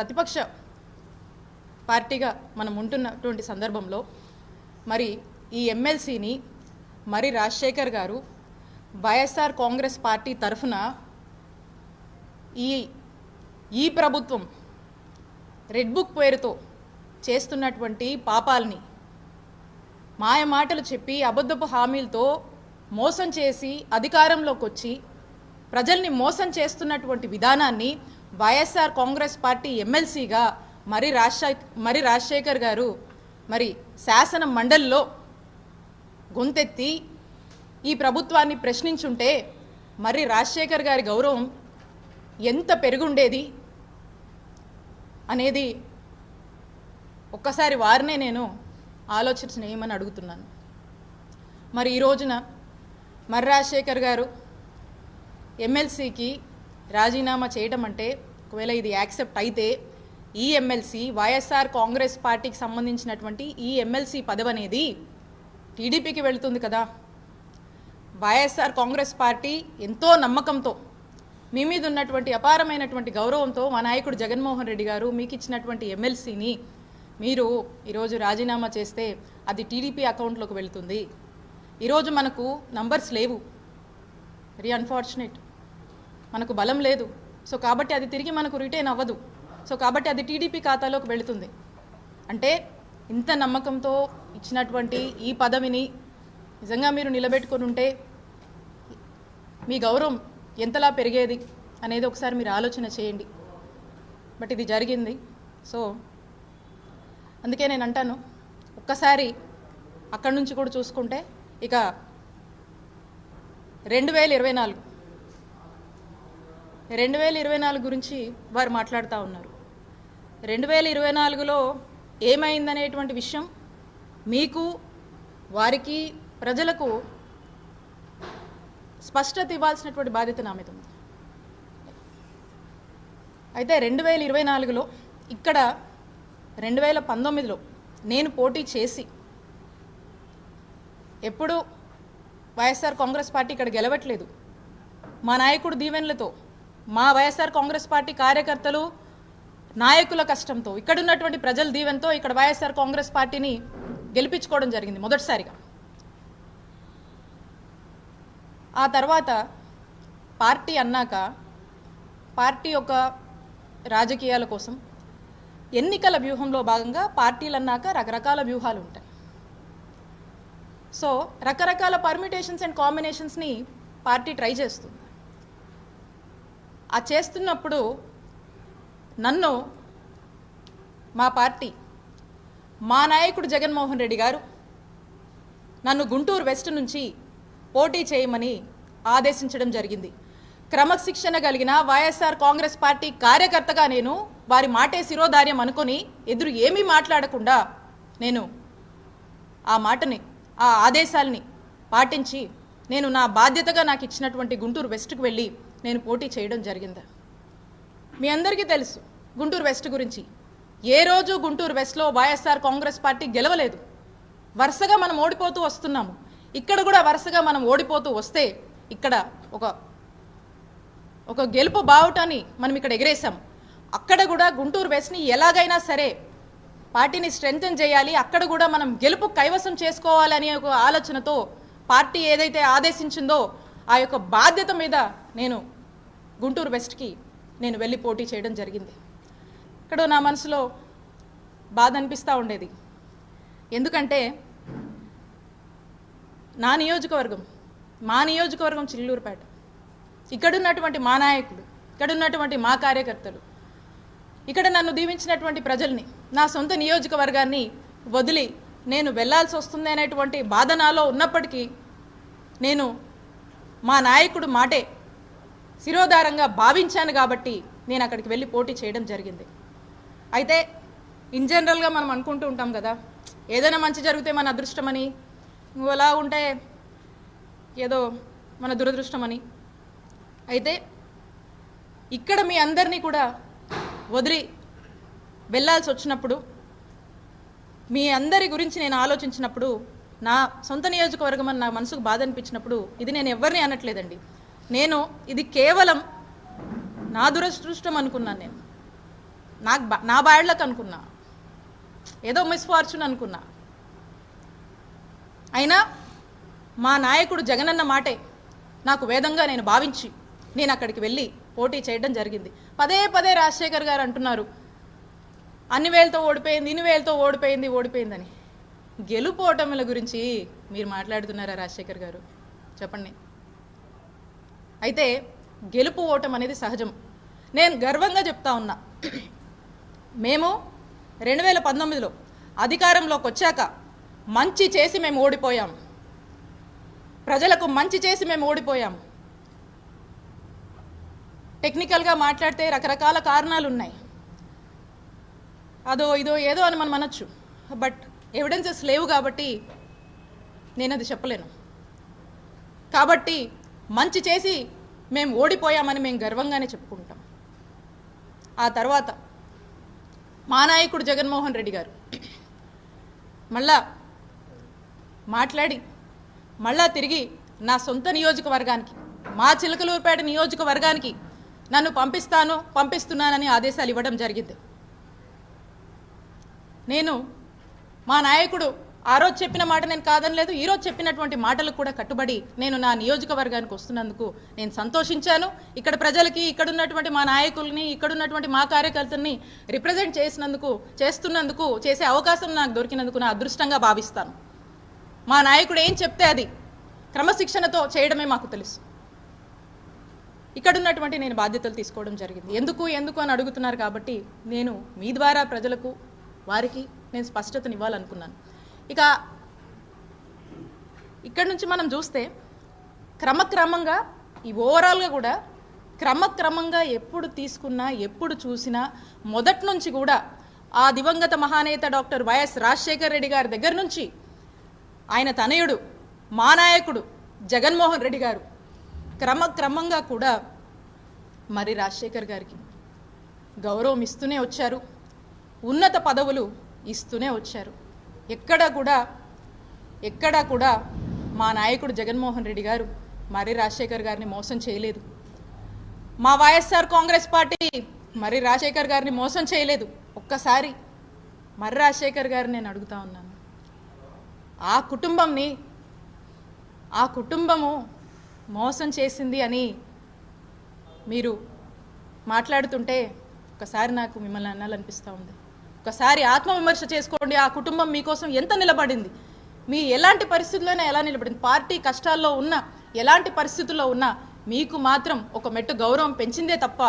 ప్రతిపక్ష పార్టీగా మనం ఉంటున్నటువంటి సందర్భంలో మరి ఈ ఎమ్మెల్సీని మరి రాజశేఖర్ గారు వైఎస్ఆర్ కాంగ్రెస్ పార్టీ తరఫున ఈ ప్రభుత్వం రెడ్ బుక్ పేరుతో చేస్తున్నటువంటి పాపాలని మాయ మాటలు చెప్పి అబద్ధపు హామీలతో మోసం చేసి అధికారంలోకి వచ్చి ప్రజల్ని మోసం చేస్తున్నటువంటి విధానాన్ని వైఎస్ఆర్ కాంగ్రెస్ పార్టీ ఎమ్మెల్సీగా మరి రాజశేఖర్ గారు మరి శాసన మండలిలో గొంతెత్తి ఈ ప్రభుత్వాన్ని ప్రశ్నించుంటే మరి రాజశేఖర్ గారి గౌరవం ఎంత పెరుగుండేది అనేది ఒక్కసారి వారినే నేను ఆలోచించనేయమని అడుగుతున్నాను. మరి ఈ రోజున మరి రాజశేఖర్ గారు ఎమ్మెల్సీకి రాజీనామా చేయడం అంటే ఒకవేళ ఇది యాక్సెప్ట్ అయితే ఈ ఎమ్మెల్సీ వైఎస్ఆర్ కాంగ్రెస్ పార్టీకి సంబంధించినటువంటి ఈ ఎమ్మెల్సీ పదవి అనేది టీడీపీకి వెళుతుంది కదా. వైఎస్ఆర్ కాంగ్రెస్ పార్టీ ఎంతో నమ్మకంతో మీ మీద ఉన్నటువంటి అపారమైనటువంటి గౌరవంతో మా నాయకుడు జగన్మోహన్ రెడ్డి గారు మీకు ఇచ్చినటువంటి ఎమ్మెల్సీని మీరు ఈరోజు రాజీనామా చేస్తే అది టీడీపీ అకౌంట్లోకి వెళుతుంది. ఈరోజు మనకు నంబర్స్ లేవు, వెరీ అన్ఫార్చునేట్, మనకు బలం లేదు. సో కాబట్టి అది తిరిగి మనకు రిటైన్ అవ్వదు. సో కాబట్టి అది టీడీపీ ఖాతాలోకి వెళుతుంది. అంటే ఇంత నమ్మకంతో ఇచ్చినటువంటి ఈ పదవిని నిజంగా మీరు నిలబెట్టుకొని ఉంటే మీ గౌరవం ఎంతలా పెరిగేది అనేది ఒకసారి మీరు ఆలోచన చేయండి. బట్ ఇది జరిగింది. సో అందుకే నేను అంటాను, ఒక్కసారి అక్కడి నుంచి కూడా చూసుకుంటే ఇక 2024 గురించి వారు మాట్లాడుతూ ఉన్నారు. 2024లో ఏమైందనేటువంటి విషయం మీకు, వారికి, ప్రజలకు స్పష్టత ఇవ్వాల్సినటువంటి బాధ్యత నా మీద ఉంది. అయితే 2024లో ఇక్కడ 2019లో నేను పోటీ చేసి ఎప్పుడు వైఎస్ఆర్ కాంగ్రెస్ పార్టీ ఇక్కడ గెలవట్లేదు. మా నాయకుడు దీవెనలతో, మా వైఎస్ఆర్ కాంగ్రెస్ పార్టీ కార్యకర్తలు నాయకుల కష్టంతో, ఇక్కడ ఉన్నటువంటి ప్రజల దీవెనతో ఇక్కడ వైఎస్ఆర్ కాంగ్రెస్ పార్టీని గెలిపించుకోవడం జరిగింది మొదటిసారిగా. ఆ తర్వాత పార్టీ అన్నాక పార్టీ యొక్క రాజకీయాల కోసం ఎన్నికల వ్యూహంలో భాగంగా పార్టీలు అన్నాక రకరకాల వ్యూహాలు ఉంటాయి. సో రకరకాల పర్మిటేషన్స్ అండ్ కాంబినేషన్స్ని పార్టీ ట్రై చేస్తుంది. ఆ చేస్తున్నప్పుడు నన్ను మా పార్టీ, మా నాయకుడు జగన్మోహన్ రెడ్డి గారు నన్ను గుంటూరు వెస్ట్ నుంచి పోటీ చేయమని ఆదేశించడం జరిగింది. క్రమశిక్షణ కలిగిన వైఎస్ఆర్ కాంగ్రెస్ పార్టీ కార్యకర్తగా నేను వారి మాటే శిరోధార్యం అనుకొని ఎదురు ఏమీ మాట్లాడకుండా నేను ఆ మాటని, ఆ ఆదేశాలని పాటించి నేను నా బాధ్యతగా నాకు ఇచ్చినటువంటి గుంటూరు వెస్ట్కి వెళ్ళి నేను పోటీ చేయడం జరిగింది. మీ అందరికీ తెలుసు గుంటూరు వెస్ట్ గురించి. ఏ రోజు గుంటూరు వెస్ట్లో వైఎస్ఆర్ కాంగ్రెస్ పార్టీ గెలవలేదు. వరుసగా మనం ఓడిపోతూ వస్తున్నాము. ఇక్కడ కూడా వరుసగా మనం ఓడిపోతూ వస్తే ఇక్కడ ఒక గెలుపు బావుటాన్ని మనం ఇక్కడ ఎగరేసాం. అక్కడ కూడా గుంటూరు వెస్ట్ని ఎలాగైనా సరే పార్టీని స్ట్రెంగ్తెన్ చేయాలి, అక్కడ కూడా మనం గెలుపు కైవసం చేసుకోవాలనే ఒక ఆలోచనతో పార్టీ ఏదైతే ఆదేశించిందో ఆ యొక్క బాధ్యత మీద నేను గుంటూరు వెస్ట్కి నేను వెళ్ళి పోటీ చేయడం జరిగింది. ఇక్కడ నా మనసులో బాధ అనిపిస్తూ ఉండేది. ఎందుకంటే నా నియోజకవర్గం, మా నియోజకవర్గం చిల్లూరుపేట, ఇక్కడున్నటువంటి మా నాయకులు, ఇక్కడున్నటువంటి మా కార్యకర్తలు, ఇక్కడ నన్ను దీవించినటువంటి ప్రజల్ని, నా సొంత నియోజకవర్గాన్ని వదిలి నేను వెళ్ళాల్సి వస్తుంది అనేటువంటి బాధ నాలో ఉన్నప్పటికీ నేను మా నాయకుడు మాటే శిరోధారంగా భావించాను కాబట్టి నేను అక్కడికి వెళ్ళి పోటీ చేయడం జరిగింది. అయితే ఇన్ జనరల్గా మనం అనుకుంటూ ఉంటాం కదా, ఏదైనా మంచి జరిగితే మన అదృష్టమని, అలా ఉంటే ఏదో మన దురదృష్టమని. అయితే ఇక్కడ మీ అందరినీ కూడా వదిలి వెళ్ళాల్సి వచ్చినప్పుడు, మీ అందరి గురించి నేను ఆలోచించినప్పుడు, నా సొంత నియోజకవర్గం అని నా మనసుకు బాధ అనిపించినప్పుడు, ఇది నేను ఎవరిని అనట్లేదండి, ఇది కేవలం నా దురదృష్టం అనుకున్నాను. నేను నా బ్యాడ్లకు అనుకున్నా, ఏదో మిస్ఫార్చ్యూన్ అనుకున్నా. అయినా మా నాయకుడు జగనన్న మాటే నాకు వేదంగా నేను భావించి నేను అక్కడికి వెళ్ళి పోటీ చేయడం జరిగింది. పదే పదే రాజశేఖర్ గారు అంటున్నారు అన్ని వేలతో ఓడిపోయింది, ఇన్ని వేలతో ఓడిపోయిందని. గెలుపు ఓటముల గురించి మీరు మాట్లాడుతున్నారా రాజశేఖర్ గారు? చెప్పండి. అయితే గెలుపు ఓటం అనేది సహజం. నేను గర్వంగా చెప్తా ఉన్నా, మేము 2019లో అధికారంలోకి వచ్చాక మంచి చేసి మేము ఓడిపోయాం, ప్రజలకు మంచి చేసి మేము ఓడిపోయాం. టెక్నికల్గా మాట్లాడితే రకరకాల కారణాలు ఉన్నాయి, అదో ఇదో ఏదో అని మనం అనొచ్చు. బట్ ఎవిడెన్సెస్ లేవు కాబట్టి నేను అది చెప్పలేను. కాబట్టి మంచి చేసి మేము ఓడిపోయామని మేము గర్వంగానే చెప్పుకుంటాం. ఆ తర్వాత మా నాయకుడు జగన్మోహన్ రెడ్డి గారు మళ్ళా మాట్లాడి మళ్ళా తిరిగి నా సొంత నియోజకవర్గానికి, మా చిలకలూరుపేట నియోజకవర్గానికి నన్ను పంపిస్తున్నానని ఆదేశాలు ఇవ్వడం జరిగింది. నేను మా నాయకుడు ఆ రోజు చెప్పిన మాట నేను కాదనలేదు, ఈరోజు చెప్పినటువంటి మాటలకు కూడా కట్టుబడి నేను నా నియోజకవర్గానికి వస్తున్నందుకు నేను సంతోషించాను. ఇక్కడ ప్రజలకి, ఇక్కడ ఉన్నటువంటి మా నాయకుల్ని, ఇక్కడ ఉన్నటువంటి మా కార్యకర్తల్ని రిప్రజెంట్ చేస్తున్నందుకు చేసే అవకాశం నాకు దొరికినందుకు నా అదృష్టంగా భావిస్తాను. మా నాయకుడు ఏం చెప్తే అది క్రమశిక్షణతో చేయడమే మాకు తెలుసు. ఇక్కడ ఉన్నటువంటి నేను బాధ్యతలు తీసుకోవడం జరిగింది. ఎందుకు అని అడుగుతున్నారు కాబట్టి నేను మీ ద్వారా ప్రజలకు, వారికి నేను స్పష్టతనివ్వాలనుకున్నాను. ఇక ఇక్కడ నుంచి మనం చూస్తే క్రమక్రమంగా ఈ ఓవరాల్గా కూడా క్రమక్రమంగా ఎప్పుడు తీసుకున్నా, ఎప్పుడు చూసినా మొదటి నుంచి కూడా ఆ దివంగత మహానేత డాక్టర్ వైఎస్ రాజశేఖర్ రెడ్డి గారి దగ్గర నుంచి ఆయన తనయుడు మా నాయకుడు జగన్మోహన్ రెడ్డి గారు క్రమక్రమంగా కూడా మరి రాజశేఖర్ గారికి గౌరవం ఇస్తూనే వచ్చారు, ఉన్నత పదవులు ఇస్తూనే వచ్చారు. ఎక్కడా కూడా మా నాయకుడు జగన్మోహన్ రెడ్డి గారు మరి రాజశేఖర్ గారిని మోసం చేయలేదు. మా వైఎస్ఆర్ కాంగ్రెస్ పార్టీ మరి రాజశేఖర్ గారిని మోసం చేయలేదు. ఒక్కసారి మరి రాజశేఖర్ గారిని నేను అడుగుతా ఉన్నాను, ఆ కుటుంబము మోసం చేసింది అని మీరు మాట్లాడుతుంటే ఒకసారి నాకు మిమ్మల్ని అనాలనిపిస్తూ ఉంది. ఒకసారి ఆత్మవిమర్శ చేసుకోండి. ఆ కుటుంబం మీకోసం ఎంత నిలబడింది, మీ ఎలాంటి పరిస్థితుల్లోనే ఎలా నిలబడింది, పార్టీ కష్టాల్లో ఉన్నా, ఎలాంటి పరిస్థితుల్లో ఉన్నా మీకు మాత్రం ఒక మెట్టు గౌరవం పెంచిందే తప్ప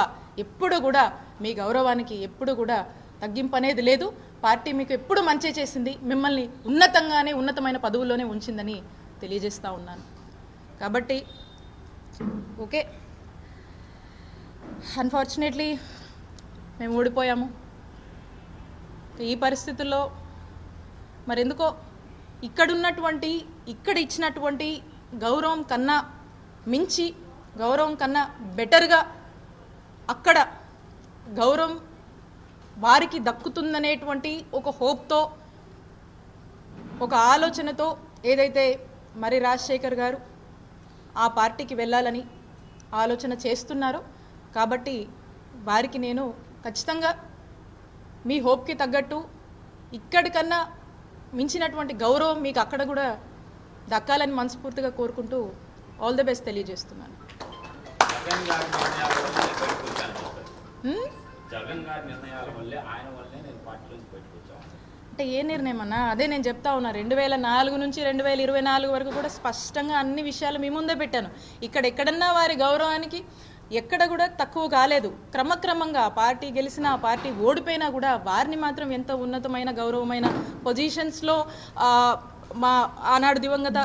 ఎప్పుడు కూడా మీ గౌరవానికి ఎప్పుడు కూడా తగ్గింపు అనేది లేదు. పార్టీ మీకు ఎప్పుడు మంచి చేసింది, మిమ్మల్ని ఉన్నతమైన పదవుల్లోనే ఉంచిందని తెలియజేస్తూ ఉన్నాను. కాబట్టి ఓకే, అన్ఫార్చునేట్లీ మేము ఓడిపోయాము. ఈ పరిస్థితుల్లో మరెందుకో ఇక్కడ ఇచ్చినటువంటి గౌరవం కన్నా మించి, గౌరవం కన్నా బెటర్గా అక్కడ గౌరవం వారికి దక్కుతుందనేటువంటి ఒక హోప్తో, ఒక ఆలోచనతో ఏదైతే మరి రాజశేఖర్ గారు ఆ పార్టీకి వెళ్ళాలని ఆలోచన చేస్తున్నారో, కాబట్టి వారికి నేను ఖచ్చితంగా మీ హోప్కి తగ్గట్టు ఇక్కడికన్నా మించినటువంటి గౌరవం మీకు అక్కడ కూడా దక్కాలని మనస్ఫూర్తిగా కోరుకుంటూ ఆల్ ది బెస్ట్ తెలియజేస్తున్నాను. అంటే ఏ నిర్ణయం అన్నా అదే నేను చెప్తా ఉన్నా. 2004 నుంచి 2024 వరకు కూడా స్పష్టంగా అన్ని విషయాలు మీ ముందే పెట్టాను. ఎక్కడన్నా వారి గౌరవానికి ఎక్కడ కూడా తక్కువ కాలేదు. క్రమక్రమంగా పార్టీ గెలిచినా, పార్టీ ఓడిపోయినా కూడా వారిని మాత్రం ఎంత ఉన్నతమైన గౌరవమైన పొజిషన్స్లో మా ఆనాడు దివంగత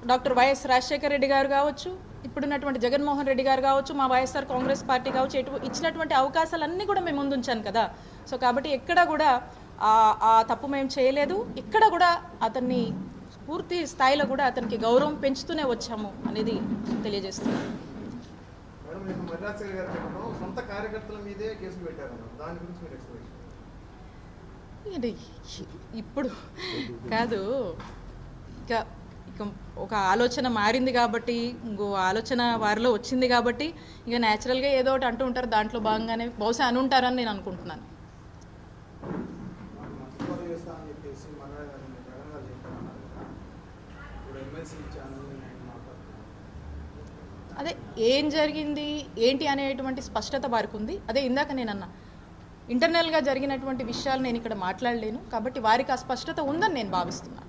డాక్టర్ వైఎస్ రాజశేఖర్ రెడ్డి గారు కావచ్చు, ఇప్పుడున్నటువంటి జగన్మోహన్ రెడ్డి గారు కావచ్చు, మా వైఎస్ఆర్ కాంగ్రెస్ పార్టీ కావచ్చు, ఇచ్చినటువంటి అవకాశాలన్నీ కూడా మేము ముందు ఉంచాను కదా. సో కాబట్టి ఎక్కడ కూడా ఆ తప్పు మేము చేయలేదు. ఇక్కడ కూడా అతన్ని పూర్తి స్థాయిలో కూడా అతనికి గౌరవం పెంచుతూనే వచ్చాము అనేది తెలియజేస్తున్నాను. ఇప్పుడు కాదు, ఇక ఇక ఒక ఆలోచన మారింది కాబట్టి, ఇంకో ఆలోచన వారిలో వచ్చింది కాబట్టి ఇక న్యాచురల్గా ఏదో ఒకటి అంటూ ఉంటారు. దాంట్లో భాగంగానే బహుశా అని ఉంటారని నేను అనుకుంటున్నాను. అదే ఏం జరిగింది ఏంటి అనేటువంటి స్పష్టత వారికి ఉంది. అదే ఇందాక నేను అన్నా, ఇంటర్నల్గా జరిగినటువంటి విషయాలు నేను ఇక్కడ మాట్లాడలేను కాబట్టి వారికి ఆ స్పష్టత ఉందని నేను భావిస్తున్నాను.